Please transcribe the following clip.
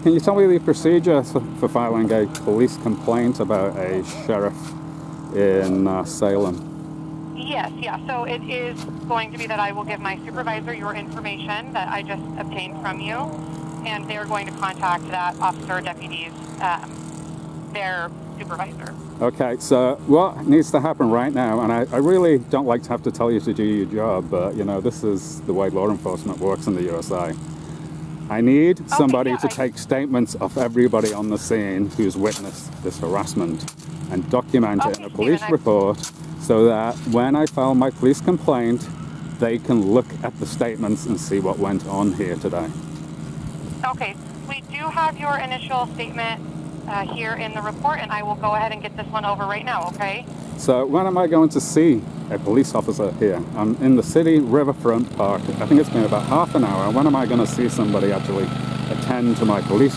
can you tell me the procedure for filing a police complaint about a sheriff in Salem? Yes, yeah. So it is going to be that I will give my supervisor your information that I just obtained from you, and they are going to contact that officer or deputy's, their supervisor. Okay, so what needs to happen right now, and I really don't like to have to tell you to do your job, but you know, this is the way law enforcement works in the USA. I need somebody to take statements of everybody on the scene who's witnessed this harassment and document it in a police report, so that when I file my police complaint, they can look at the statements and see what went on here today. Okay, we do have your initial statement here in the report, and I will go ahead and get this one over right now, okay? So when am I going to see a police officer here? I'm in the city Riverfront Park. I think it's been about half an hour. When am I going to see somebody actually attend to my police